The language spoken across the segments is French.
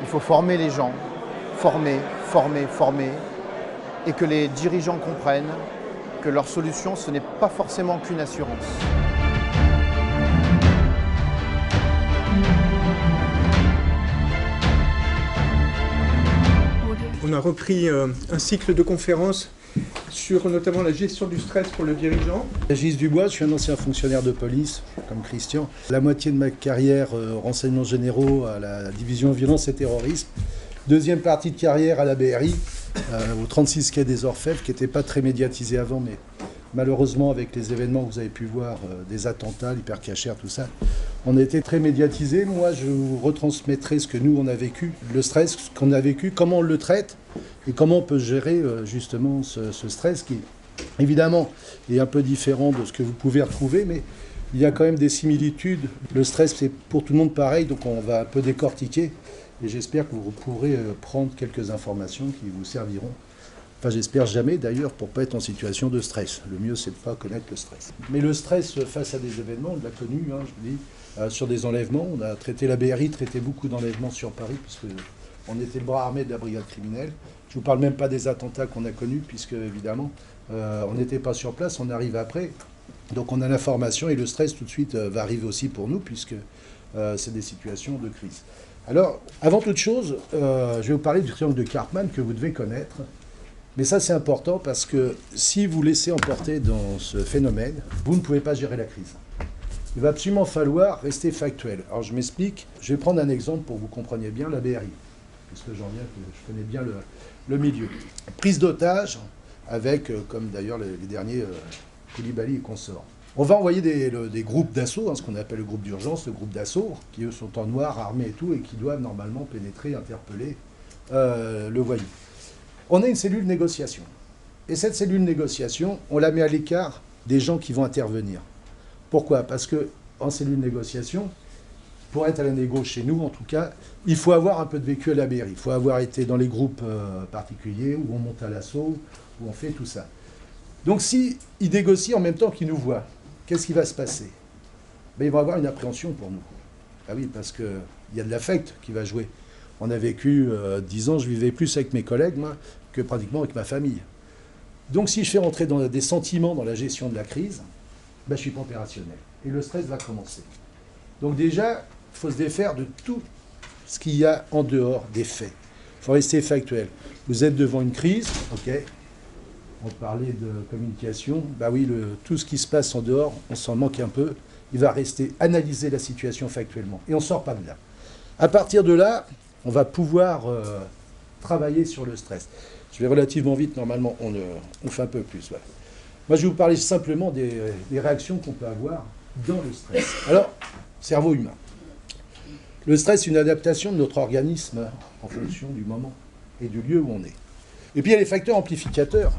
Il faut former les gens, former, former, former, et que les dirigeants comprennent que leur solution, ce n'est pas forcément qu'une assurance. On a repris un cycle de conférences sur notamment la gestion du stress pour le dirigeant. Régis Dubois, je suis un ancien fonctionnaire de police, comme Christian. La moitié de ma carrière, renseignements généraux à la division violence et terrorisme. Deuxième partie de carrière à la BRI, au 36 quai des Orfèvres, qui n'était pas très médiatisé avant, mais malheureusement, avec les événements que vous avez pu voir, des attentats, l'hypercachère, tout ça, on a été très médiatisé. Moi, je vous retransmettrai ce que nous, on a vécu, le stress, ce qu'on a vécu, comment on le traite et comment on peut gérer justement ce stress qui, évidemment, est un peu différent de ce que vous pouvez retrouver, mais il y a quand même des similitudes. Le stress, c'est pour tout le monde pareil, donc on va un peu décortiquer et j'espère que vous pourrez prendre quelques informations qui vous serviront. Enfin, j'espère jamais d'ailleurs pour ne pas être en situation de stress. Le mieux, c'est de ne pas connaître le stress. Mais le stress face à des événements, on l'a connu, hein, je vous dis, sur des enlèvements. On a traité, la BRI traitait beaucoup d'enlèvements sur Paris, puisque on était le bras armé de la brigade criminelle. Je ne vous parle même pas des attentats qu'on a connus, puisque évidemment, on n'était pas sur place, on arrive après. Donc on a l'information et le stress tout de suite va arriver aussi pour nous, puisque c'est des situations de crise. Alors, avant toute chose, je vais vous parler du triangle de Karpman que vous devez connaître. Mais ça, c'est important parce que si vous laissez emporter dans ce phénomène, vous ne pouvez pas gérer la crise. Il va absolument falloir rester factuel. Alors, je m'explique. Je vais prendre un exemple pour que vous compreniez bien la BRI, puisque j'en viens, je connais bien le milieu. Prise d'otage avec, comme d'ailleurs les derniers, Koulibaly et consorts. On va envoyer des groupes d'assaut, hein, ce qu'on appelle le groupe d'urgence, le groupe d'assaut, qui eux sont en noir, armés et tout, et qui doivent normalement pénétrer, interpeller le voyou. On a une cellule de négociation. Et cette cellule de négociation, on la met à l'écart des gens qui vont intervenir. Pourquoi? Parce qu'en cellule de négociation, pour être à la négo chez nous, en tout cas, il faut avoir un peu de vécu à la BRI. Il faut avoir été dans les groupes particuliers où on monte à l'assaut, où on fait tout ça. Donc s'ils négocient en même temps qu'ils nous voient, qu'est-ce qui va se passer? Ils vont avoir une appréhension pour nous. Ah oui, parce qu'il y a de l'affect qui va jouer. On a vécu 10 ans, je vivais plus avec mes collègues, moi, que pratiquement avec ma famille. Donc si je fais rentrer dans des sentiments dans la gestion de la crise, je ne suis pas opérationnel. Et le stress va commencer. Donc déjà, il faut se défaire de tout ce qu'il y a en dehors des faits. Il faut rester factuel. Vous êtes devant une crise, ok. On parlait de communication, oui, tout ce qui se passe en dehors, on s'en manque un peu. Il va rester analyser la situation factuellement. Et on ne sort pas de là. À partir de là, on va pouvoir travailler sur le stress. Je vais relativement vite, normalement, on fait un peu plus. Voilà. Moi, je vais vous parler simplement des réactions qu'on peut avoir dans le stress. Alors, cerveau humain. Le stress, c'est une adaptation de notre organisme en fonction du moment et du lieu où on est. Et puis, il y a les facteurs amplificateurs.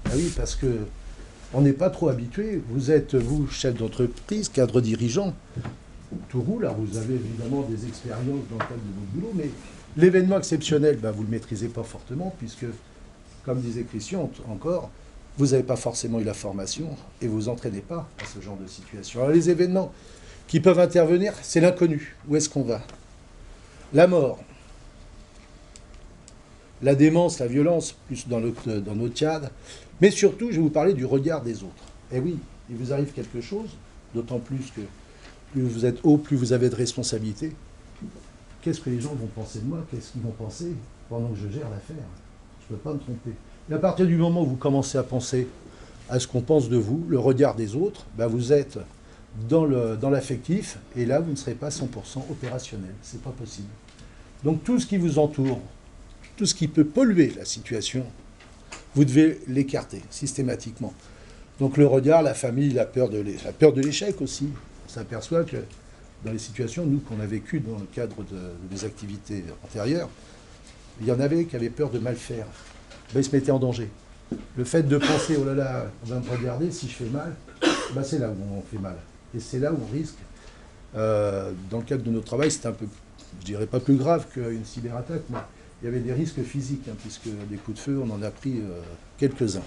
Ah oui, parce qu'on n'est pas trop habitué. Vous êtes, vous, chef d'entreprise, cadre dirigeant, tout roule. Alors, vous avez évidemment des expériences dans le cadre de votre boulot, mais l'événement exceptionnel, vous ne le maîtrisez pas fortement, puisque, comme disait Christian encore, vous n'avez pas forcément eu la formation et vous entraînez pas à ce genre de situation. Alors les événements qui peuvent intervenir, c'est l'inconnu. Où est-ce qu'on va? La mort, la démence, la violence, plus dans notre cadre, mais surtout, je vais vous parler du regard des autres. Eh oui, il vous arrive quelque chose, d'autant plus que plus vous êtes haut, plus vous avez de responsabilités. Qu'est-ce que les gens vont penser de moi? Qu'est-ce qu'ils vont penser pendant que je gère l'affaire? Je ne peux pas me tromper. Et à partir du moment où vous commencez à penser à ce qu'on pense de vous, le regard des autres, vous êtes dans l'affectif, et là, vous ne serez pas 100% opérationnel. Ce n'est pas possible. Donc tout ce qui vous entoure, tout ce qui peut polluer la situation, vous devez l'écarter systématiquement. Donc le regard, la famille, la peur de l'échec aussi. On s'aperçoit que dans les situations, nous, qu'on a vécues dans le cadre des activités antérieures, il y en avait qui avaient peur de mal faire. Ils se mettaient en danger. Le fait de penser, oh là là, on va me regarder, si je fais mal, c'est là où on fait mal. Et c'est là où on risque. Dans le cadre de notre travail, c'était un peu, je dirais pas plus grave qu'une cyberattaque, mais il y avait des risques physiques, puisque des coups de feu, on en a pris quelques-uns.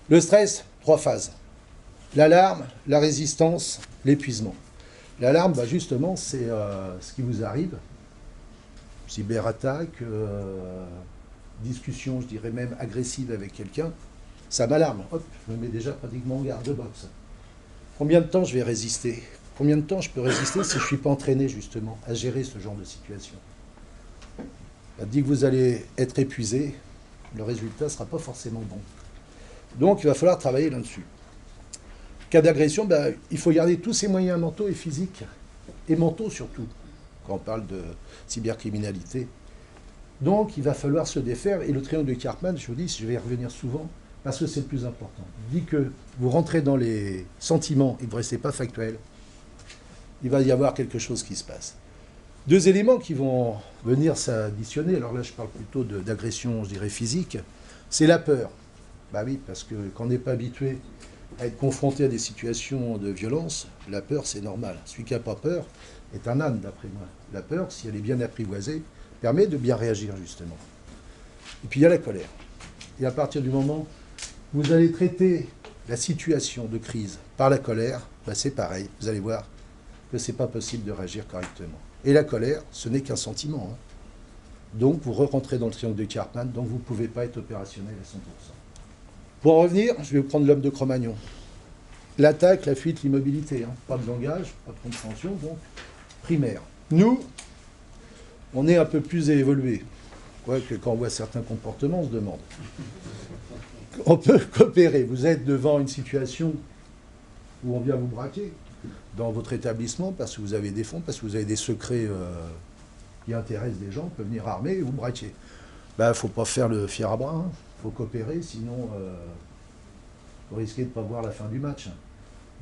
Le stress, 3 phases. L'alarme, la résistance, l'épuisement. L'alarme, justement, c'est ce qui vous arrive. cyberattaque, discussion, je dirais même agressive avec quelqu'un, ça m'alarme. Hop, je me mets déjà pratiquement en garde de boxe. Combien de temps je vais résister? Combien de temps je peux résister si je ne suis pas entraîné justement à gérer ce genre de situation? Dès que vous allez être épuisé, le résultat ne sera pas forcément bon. Donc il va falloir travailler là-dessus. Cas d'agression, il faut garder tous ses moyens mentaux et physiques, et mentaux surtout, quand on parle de cybercriminalité. Donc il va falloir se défaire, et le triangle de Karpman, je vous dis, je vais y revenir souvent, parce que c'est le plus important. Dit que vous rentrez dans les sentiments et que vous ne restez pas factuel, il va y avoir quelque chose qui se passe. Deux éléments qui vont venir s'additionner, alors là je parle plutôt d'agression, je dirais physique, c'est la peur. Bah oui, parce que quand on n'est pas habitué à être confronté à des situations de violence, la peur c'est normal. Celui qui n'a pas peur est un âne d'après moi. La peur, si elle est bien apprivoisée, permet de bien réagir justement. Et puis il y a la colère. Et à partir du moment où vous allez traiter la situation de crise par la colère, c'est pareil, vous allez voir que ce n'est pas possible de réagir correctement. Et la colère, ce n'est qu'un sentiment. Donc vous rentrez dans le triangle de Karpman, donc vous ne pouvez pas être opérationnel à 100%. Pour en revenir, je vais vous prendre l'homme de Cro-Magnon. L'attaque, la fuite, l'immobilité. Pas de langage, pas de compréhension, donc primaire. Nous, on est un peu plus évolué. Quoique quand on voit certains comportements, on se demande. On peut coopérer. Vous êtes devant une situation où on vient vous braquer dans votre établissement parce que vous avez des fonds, parce que vous avez des secrets qui intéressent des gens, on peut venir armer et vous braquer. Il ne faut pas faire le fier à bras, il faut coopérer, sinon vous risquez de ne pas voir la fin du match.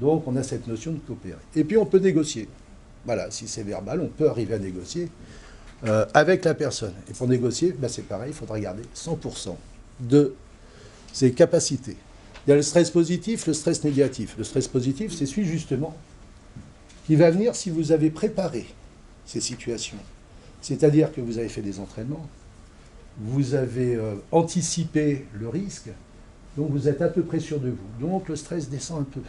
Donc on a cette notion de coopérer. Et puis on peut négocier. Voilà, si c'est verbal, on peut arriver à négocier avec la personne. Et pour négocier, c'est pareil, il faudra garder 100% de ses capacités. Il y a le stress positif, le stress négatif. Le stress positif, c'est celui justement qui va venir si vous avez préparé ces situations. C'est-à-dire que vous avez fait des entraînements, vous avez anticipé le risque, donc vous êtes à peu près sûr de vous. Donc le stress descend un peu.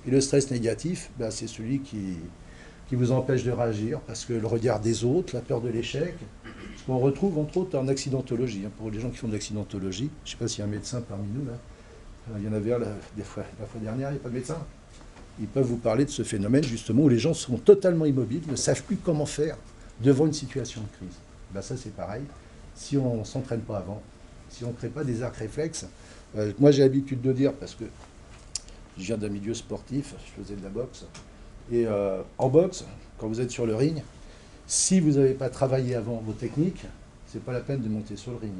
Et le stress négatif, c'est celui qui vous empêche de réagir, parce que le regard des autres, la peur de l'échec, ce qu'on retrouve entre autres en accidentologie. Pour les gens qui font de l'accidentologie, je ne sais pas s'il y a un médecin parmi nous, là. Il y en avait un la fois dernière, il n'y a pas de médecin. Ils peuvent vous parler de ce phénomène justement où les gens sont totalement immobiles, ne savent plus comment faire devant une situation de crise. Ça c'est pareil, si on ne s'entraîne pas avant, si on ne crée pas des arcs réflexes. Moi j'ai l'habitude de dire, parce que je viens d'un milieu sportif, je faisais de la boxe, et en boxe, quand vous êtes sur le ring, si vous n'avez pas travaillé avant vos techniques, c'est pas la peine de monter sur le ring.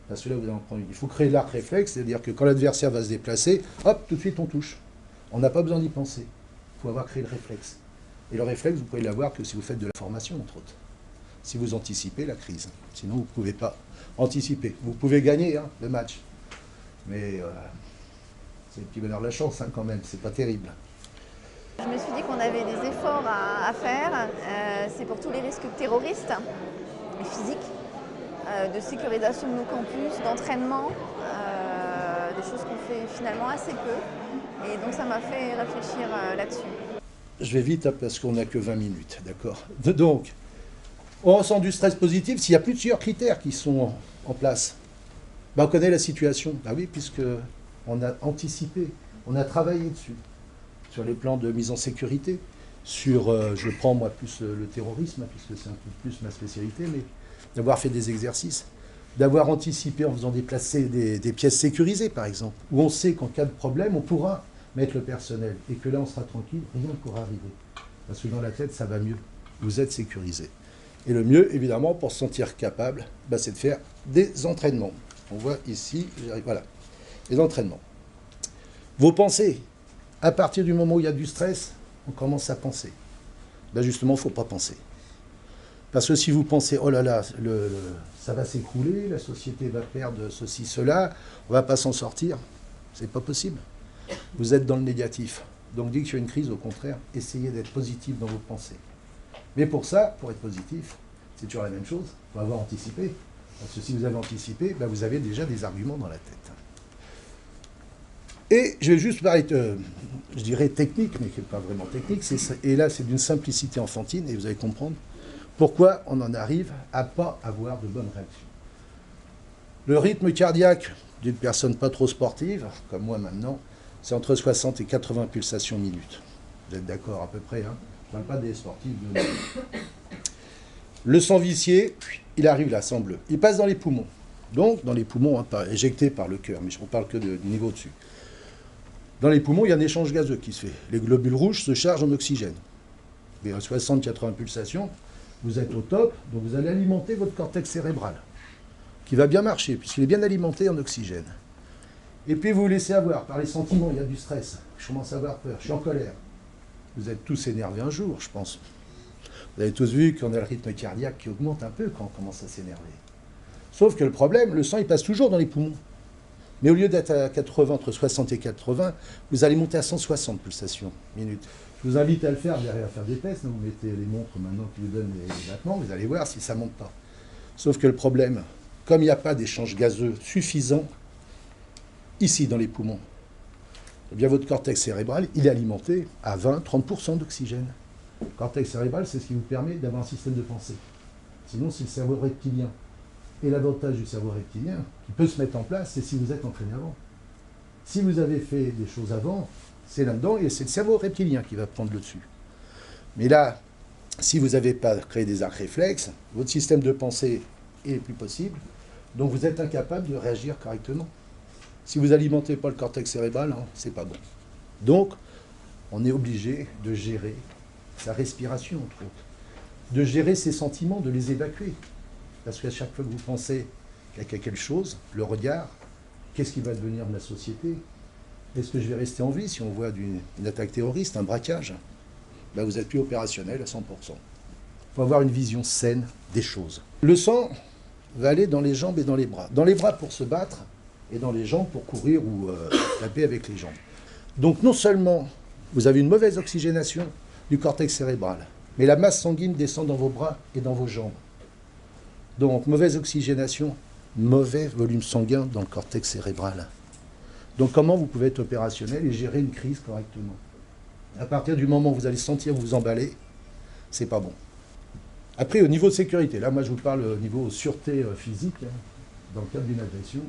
Parce que là, vous allez en prendre une. Il faut créer l'arc réflexe, c'est-à-dire que quand l'adversaire va se déplacer, hop, tout de suite on touche. On n'a pas besoin d'y penser. Il faut avoir créé le réflexe. Et le réflexe, vous pouvez l'avoir que si vous faites de la formation, entre autres. Si vous anticipez la crise. Sinon, vous ne pouvez pas anticiper. Vous pouvez gagner le match. Mais c'est le petit bonheur de la chance quand même, c'est pas terrible. Je me suis dit qu'on avait des efforts à faire. C'est pour tous les risques terroristes et physiques. De sécurisation de nos campus, d'entraînement, des choses qu'on fait finalement assez peu. Et donc ça m'a fait réfléchir là-dessus. Je vais vite parce qu'on n'a que 20 minutes, d'accord. Donc, on ressent du stress positif s'il y a plusieurs critères qui sont en place. On connaît la situation. Oui, puisqu'on a anticipé, on a travaillé dessus. Sur les plans de mise en sécurité, sur, je prends moi plus le terrorisme, puisque c'est un peu plus ma spécialité, mais d'avoir fait des exercices, d'avoir anticipé en faisant déplacer des pièces sécurisées, par exemple, où on sait qu'en cas de problème, on pourra mettre le personnel, et que là, on sera tranquille, rien ne pourra arriver. Parce que dans la tête, ça va mieux. Vous êtes sécurisé. Et le mieux, évidemment, pour se sentir capable, c'est de faire des entraînements. On voit ici, voilà, les entraînements. Vos pensées, à partir du moment où il y a du stress, on commence à penser. Justement, il ne faut pas penser. Parce que si vous pensez, oh là là, ça va s'écrouler, la société va perdre ceci, cela, on ne va pas s'en sortir, c'est pas possible. Vous êtes dans le négatif. Donc dès qu'il y a une crise, au contraire, essayez d'être positif dans vos pensées. Mais pour ça, pour être positif, c'est toujours la même chose, il faut avoir anticipé. Parce que si vous avez anticipé, vous avez déjà des arguments dans la tête. Et je vais juste parler de, je dirais technique, mais qui n'est pas vraiment technique, et là c'est d'une simplicité enfantine, et vous allez comprendre Pourquoi on en arrive à ne pas avoir de bonnes réactions? Le rythme cardiaque d'une personne pas trop sportive, comme moi maintenant, c'est entre 60 et 80 pulsations minutes. Vous êtes d'accord à peu près, hein? Je ne parle pas des sportifs de... Le sang vicié, il arrive là, sang bleu. Il passe dans les poumons. Donc, dans les poumons, hein, pas éjecté par le cœur, mais je ne parle que du niveau au-dessus. Dans les poumons, il y a un échange gazeux qui se fait. Les globules rouges se chargent en oxygène. Mais à 60-80 pulsations, vous êtes au top, donc vous allez alimenter votre cortex cérébral, qui va bien marcher, puisqu'il est bien alimenté en oxygène. Et puis vous vous laissez avoir par les sentiments, il y a du stress. Je commence à avoir peur, je suis en colère. Vous êtes tous énervés un jour, je pense. Vous avez tous vu qu'on a le rythme cardiaque qui augmente un peu quand on commence à s'énerver. Sauf que le problème, le sang, il passe toujours dans les poumons. Mais au lieu d'être à 80, entre 60 et 80, vous allez monter à 160 pulsations minutes. Je vous invite à le faire, derrière à faire des tests. Vous mettez les montres maintenant qui vous donnent les battements, vous allez voir si ça ne monte pas. Sauf que le problème, comme il n'y a pas d'échange gazeux suffisant, ici dans les poumons, eh bien votre cortex cérébral, il est alimenté à 20-30% d'oxygène. Le cortex cérébral, c'est ce qui vous permet d'avoir un système de pensée. Sinon, c'est le cerveau reptilien. Et l'avantage du cerveau reptilien, qui peut se mettre en place, c'est si vous êtes entraîné avant. Si vous avez fait des choses avant, c'est là-dedans, et c'est le cerveau reptilien qui va prendre le dessus. Mais là, si vous n'avez pas créé des arcs réflexes, votre système de pensée est plus possible, donc vous êtes incapable de réagir correctement. Si vous n'alimentez pas le cortex cérébral, hein, c'est pas bon. Donc, on est obligé de gérer sa respiration, entre autres. De gérer ses sentiments, de les évacuer. Parce qu'à chaque fois que vous pensez qu'il y a quelque chose, le regard, qu'est-ce qui va devenir de la société? Est-ce que je vais rester en vie si on voit une attaque terroriste, un braquage? Ben, vous n'êtes plus opérationnel à 100%. Il faut avoir une vision saine des choses. Le sang va aller dans les jambes et dans les bras. Dans les bras pour se battre, et dans les jambes pour courir ou taper avec les jambes. Donc non seulement vous avez une mauvaise oxygénation du cortex cérébral, mais la masse sanguine descend dans vos bras et dans vos jambes. Donc mauvaise oxygénation, mauvais volume sanguin dans le cortex cérébral. Donc comment vous pouvez être opérationnel et gérer une crise correctement? À partir du moment où vous allez sentir vous emballer, c'est pas bon. Après, au niveau de sécurité, là moi je vous parle au niveau sûreté physique, hein, dans le cadre d'une agression.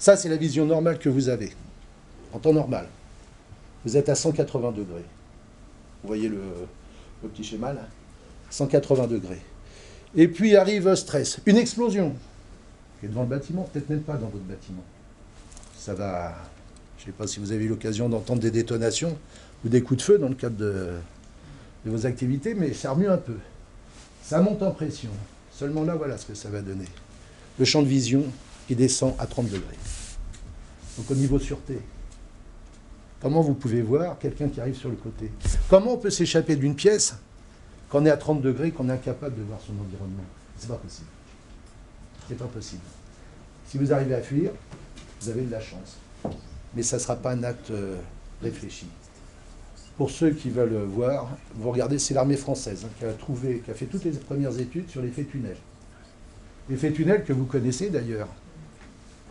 Ça, c'est la vision normale que vous avez, en temps normal. Vous êtes à 180 degrés. Vous voyez le petit schéma, là? 180 degrés. Et puis arrive un stress, une explosion, qui est devant le bâtiment, peut-être même pas dans votre bâtiment. Ça va... Je ne sais pas si vous avez eu l'occasion d'entendre des détonations ou des coups de feu dans le cadre de vos activités, mais ça remue un peu. Ça monte en pression. Seulement là, voilà ce que ça va donner. Le champ de vision qui descend à 30 degrés. Donc au niveau de sûreté, comment vous pouvez voir quelqu'un qui arrive sur le côté? Comment on peut s'échapper d'une pièce quand on est à 30 degrés, qu'on est incapable de voir son environnement? C'est pas possible. C'est pas possible. Si vous arrivez à fuir, vous avez de la chance. Mais ça ne sera pas un acte réfléchi. Pour ceux qui veulent voir, vous regardez, c'est l'armée française hein, qui a fait toutes les premières études sur l'effet tunnel. L'effet tunnel que vous connaissez d'ailleurs,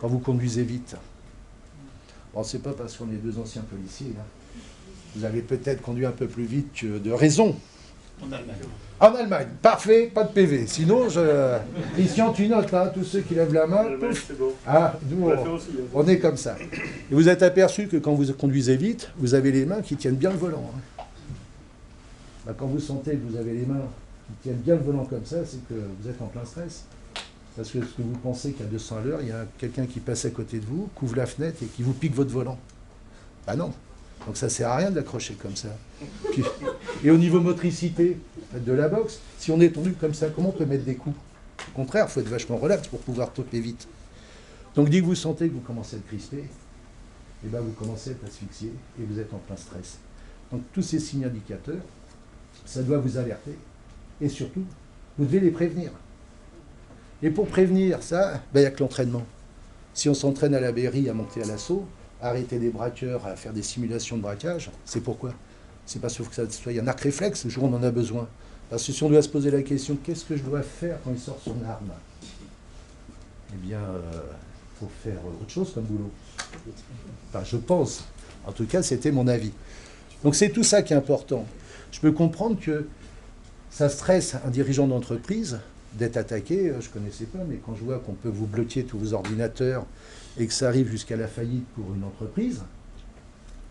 quand vous conduisez vite. Bon, c'est pas parce qu'on est deux anciens policiers. Hein. Vous avez peut-être conduit un peu plus vite que de raison. En Allemagne. En Allemagne, parfait, pas de PV. Sinon, Christian, tu notes, hein, tous ceux qui lèvent la main. Bon. Ah, nous, on est comme ça. Et vous êtes aperçu que quand vous conduisez vite, vous avez les mains qui tiennent bien le volant. Hein. Bah, quand vous sentez que vous avez les mains qui tiennent bien le volant comme ça, c'est que vous êtes en plein stress. Parce que ce que vous pensez qu'à 200 à l'heure, il y a quelqu'un qui passe à côté de vous, couvre la fenêtre et qui vous pique votre volant. Bah non. Donc ça ne sert à rien de l'accrocher comme ça. Puis, et au niveau motricité de la boxe, si on est tendu comme ça, comment on peut mettre des coups? Au contraire, il faut être vachement relax pour pouvoir toper vite. Donc dès que vous sentez que vous commencez à être crispé, et ben vous commencez à être asphyxié et vous êtes en plein stress. Donc tous ces signes indicateurs, ça doit vous alerter. Et surtout, vous devez les prévenir. Et pour prévenir ça, ben, il n'y a que l'entraînement. Si on s'entraîne à la BRI à monter à l'assaut, à arrêter des braqueurs, à faire des simulations de braquage, c'est pourquoi? C'est parce qu'il faut que ça soit un arc réflexe le jour où on en a besoin. Parce que si on doit se poser la question, qu'est-ce que je dois faire quand il sort son arme? Eh bien, il faut faire autre chose comme boulot. Enfin, je pense. En tout cas, c'était mon avis. Donc c'est tout ça qui est important. Je peux comprendre que Ça stresse un dirigeant d'entreprise d'être attaqué. Je ne connaissais pas, mais quand je vois qu'on peut vous bloquer tous vos ordinateurs et que ça arrive jusqu'à la faillite pour une entreprise,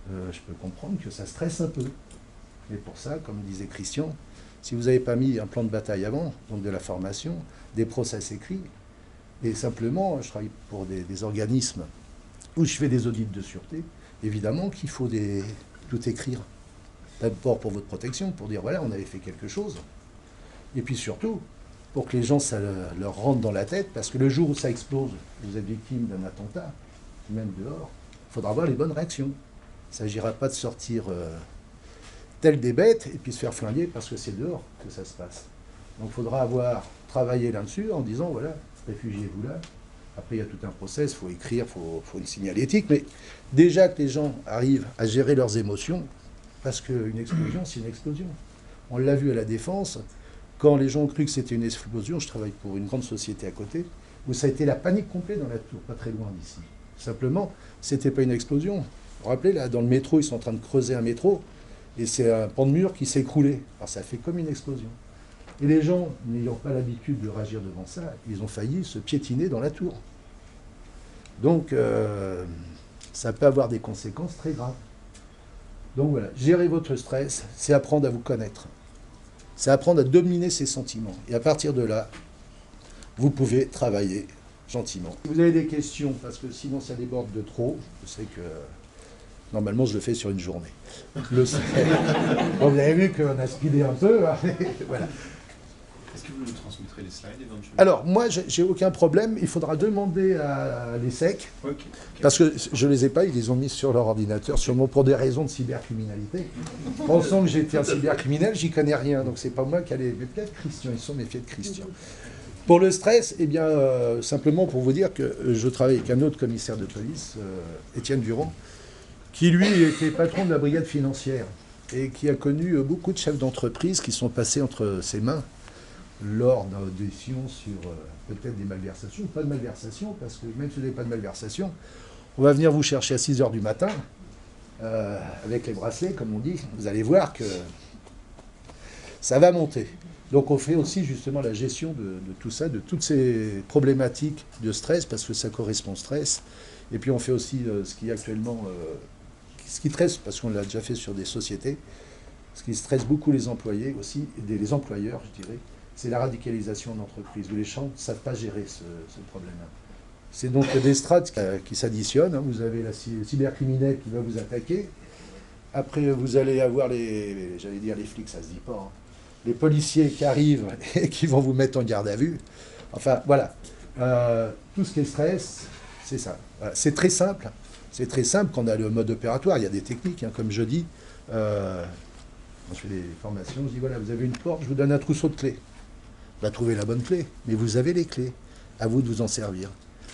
je peux comprendre que ça stresse un peu. Mais pour ça, comme disait Christian, si vous n'avez pas mis un plan de bataille avant, donc de la formation, des process écrits, et simplement, je travaille pour des organismes où je fais des audits de sûreté, évidemment qu'il faut tout écrire. D'abord pour votre protection, pour dire voilà, on avait fait quelque chose. Et puis surtout, pour que les gens, ça leur rentre dans la tête, parce que le jour où ça explose, vous êtes victime d'un attentat, même dehors, il faudra avoir les bonnes réactions. Il ne s'agira pas de sortir tel des bêtes et puis se faire flinguer parce que c'est dehors que ça se passe. Donc il faudra avoir travaillé là-dessus en disant voilà, réfugiez-vous là. Après, il y a tout un process, il faut écrire, il faut une signalétique, mais déjà que les gens arrivent à gérer leurs émotions, parce qu'une explosion, c'est une explosion. On l'a vu à la Défense, quand les gens ont cru que c'était une explosion, je travaille pour une grande société à côté, où ça a été la panique complète dans la tour, pas très loin d'ici. Simplement, c'était pas une explosion. Vous vous rappelez, là, dans le métro, ils sont en train de creuser un métro, et c'est un pan de mur qui s'est écroulé. Alors ça fait comme une explosion. Et les gens, n'ayant pas l'habitude de réagir devant ça, ils ont failli se piétiner dans la tour. Donc, ça peut avoir des conséquences très graves. Donc voilà, gérer votre stress, c'est apprendre à vous connaître. C'est apprendre à dominer ses sentiments. Et à partir de là, vous pouvez travailler gentiment. Si vous avez des questions, parce que sinon ça déborde de trop, je sais que normalement je le fais sur une journée. Le stress. Bon, vous avez vu qu'on a speedé un peu. Hein, voilà. Est-ce que vous nous transmettrez les slides éventuellement? Alors, moi, j'ai aucun problème. Il faudra demander à l'ESSEC, parce que je ne les ai pas, ils les ont mis sur leur ordinateur, sûrement pour des raisons de cybercriminalité. Pensant que j'étais un cybercriminel, j'y connais rien, donc c'est pas moi qui allais... Mais peut-être Christian, ils sont méfiés de Christian. Pour le stress, eh bien, simplement pour vous dire que je travaille avec un autre commissaire de police, Étienne Durand, qui lui était patron de la brigade financière et qui a connu beaucoup de chefs d'entreprise qui sont passés entre ses mains lors d'auditions sur peut-être des malversations, ou pas de malversations, parce que même si vous n'avez pas de malversation, on va venir vous chercher à 6 h du matin, avec les bracelets, comme on dit, vous allez voir que ça va monter. Donc on fait aussi justement la gestion de tout ça, de toutes ces problématiques de stress, parce que ça correspond au stress. Et puis on fait aussi ce qui est actuellement, ce qui stresse, parce qu'on l'a déjà fait sur des sociétés, ce qui stresse beaucoup les employés aussi, et les employeurs, je dirais, c'est la radicalisation d'entreprise, où les gens ne savent pas gérer ce problème-là. C'est donc des strates qui s'additionnent. Hein. Vous avez la cybercriminel qui va vous attaquer. Après, vous allez avoir j'allais dire les flics, ça se dit pas. Hein. Les policiers qui arrivent et qui vont vous mettre en garde à vue. Enfin, voilà. Tout ce qui est stress, c'est ça. Voilà. C'est très simple. C'est très simple quand on a le mode opératoire. Il y a des techniques, hein, comme je dis. Quand je fais des formations, je dis, voilà, vous avez une porte, je vous donne un trousseau de clés. Vous va trouver la bonne clé, mais vous avez les clés. À vous de vous en servir.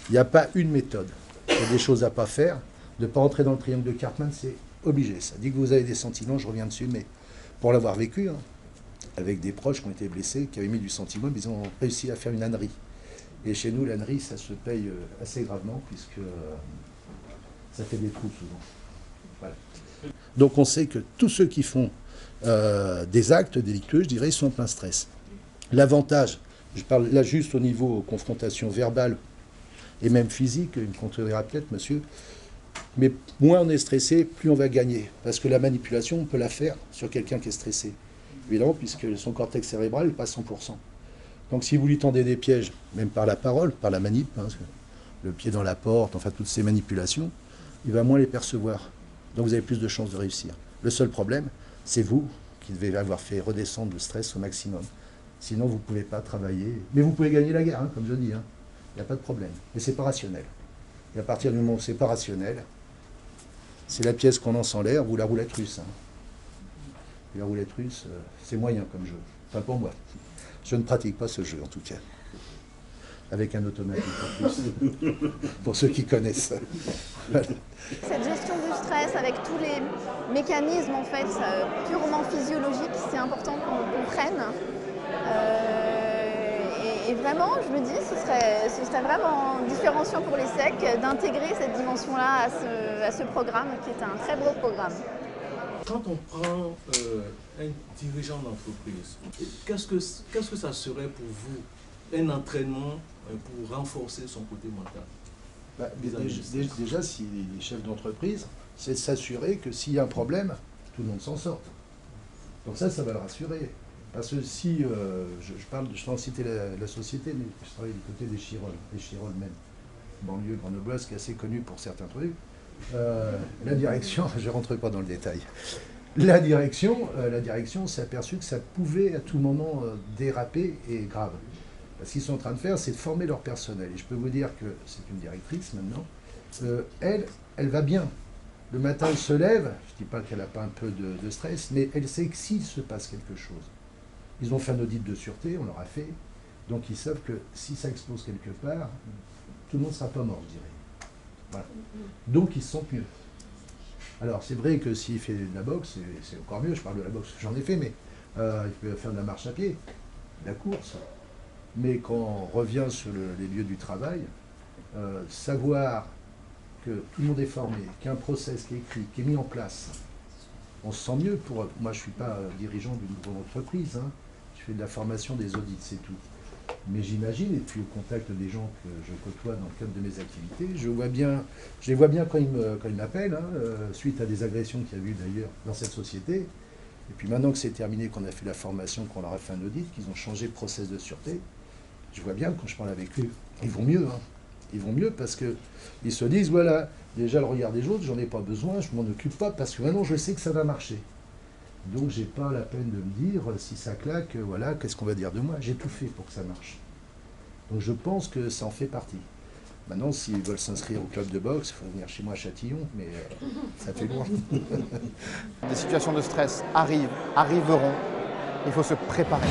Il n'y a pas une méthode. Il y a des choses à ne pas faire. De ne pas entrer dans le triangle de Cartman, c'est obligé. Ça dit que vous avez des sentiments, je reviens dessus, mais pour l'avoir vécu, hein, avec des proches qui ont été blessés, qui avaient mis du sentiment, ils ont réussi à faire une ânerie. Et chez nous, l'ânerie, ça se paye assez gravement, puisque ça fait des trous souvent. Voilà. Donc on sait que tous ceux qui font des actes délictueux, je dirais, sont en plein stress. L'avantage, je parle là juste au niveau confrontation verbale et même physique, il me contredira peut-être, monsieur, mais moins on est stressé, plus on va gagner. Parce que la manipulation, on peut la faire sur quelqu'un qui est stressé. Évidemment, puisque son cortex cérébral n'est pas 100%. Donc si vous lui tendez des pièges, même par la parole, par la manip, hein, le pied dans la porte, enfin toutes ces manipulations, il va moins les percevoir. Donc vous avez plus de chances de réussir. Le seul problème, c'est vous qui devez avoir fait redescendre le stress au maximum. Sinon, vous ne pouvez pas travailler. Mais vous pouvez gagner la guerre, hein, comme je dis. Hein. Il n'y a pas de problème. Mais ce n'est pas rationnel. Et à partir du moment où ce n'est pas rationnel, c'est la pièce qu'on lance en l'air ou la roulette russe. Hein. Et la roulette russe, c'est moyen comme jeu. Enfin, pour moi. Je ne pratique pas ce jeu, en tout cas. Avec un automatique en plus. Pour ceux qui connaissent. Voilà. Cette gestion du stress avec tous les mécanismes en fait purement physiologiques, c'est important qu'on comprenne. Et vraiment, je me dis, ce serait vraiment différenciant pour les SEC d'intégrer cette dimension-là à ce programme, qui est un très beau programme. Quand on prend un dirigeant d'entreprise, qu'est-ce que ça serait pour vous un entraînement pour renforcer son côté mental? Déjà, s'il est chef d'entreprise, c'est de s'assurer que s'il y a un problème, tout le monde s'en sort. Donc ça va le rassurer. Parce que si, je t'en citer la société, mais je travaille du côté des Chirolles même, banlieue grenobloise qui est assez connue pour certains trucs. La direction, je ne rentre pas dans le détail, la direction s'est aperçue que ça pouvait à tout moment déraper et grave. Ce qu'ils sont en train de faire, c'est de former leur personnel. Et je peux vous dire que c'est une directrice maintenant. Elle va bien. Le matin, elle se lève. Je ne dis pas qu'elle n'a pas un peu de stress, mais elle sait que s'il se passe quelque chose, ils ont fait un audit de sûreté, on leur a fait. Donc ils savent que si ça explose quelque part, tout le monde ne sera pas mort, je dirais. Voilà. Donc ils se sentent mieux. Alors c'est vrai que s'il fait de la boxe, c'est encore mieux. Je parle de la boxe, j'en ai fait, mais il peut faire de la marche à pied, de la course. Mais quand on revient sur les lieux du travail, savoir que tout le monde est formé, qu'il y a un process qui est écrit, qui est mis en place, on se sent mieux. Moi, je ne suis pas dirigeant d'une grande entreprise, hein. Je fais de la formation, des audits, c'est tout. Mais j'imagine, et puis au contact des gens que je côtoie dans le cadre de mes activités, je les vois bien quand ils m'appellent, hein, suite à des agressions qu'il y a eu d'ailleurs dans cette société. Et puis maintenant que c'est terminé, qu'on a fait la formation, qu'on leur a fait un audit, qu'ils ont changé le process de sûreté, je vois bien quand je parle avec eux, ils vont mieux. Hein. Ils vont mieux parce qu'ils se disent, voilà, déjà le regard des autres, j'en ai pas besoin, je m'en occupe pas parce que maintenant je sais que ça va marcher. Donc j'ai pas la peine de me dire, si ça claque, voilà, qu'est-ce qu'on va dire de moi? J'ai tout fait pour que ça marche. Donc je pense que ça en fait partie. Maintenant, s'ils veulent s'inscrire au club de boxe, il faut venir chez moi à Châtillon, mais ça fait loin. Des situations de stress arriveront, il faut se préparer.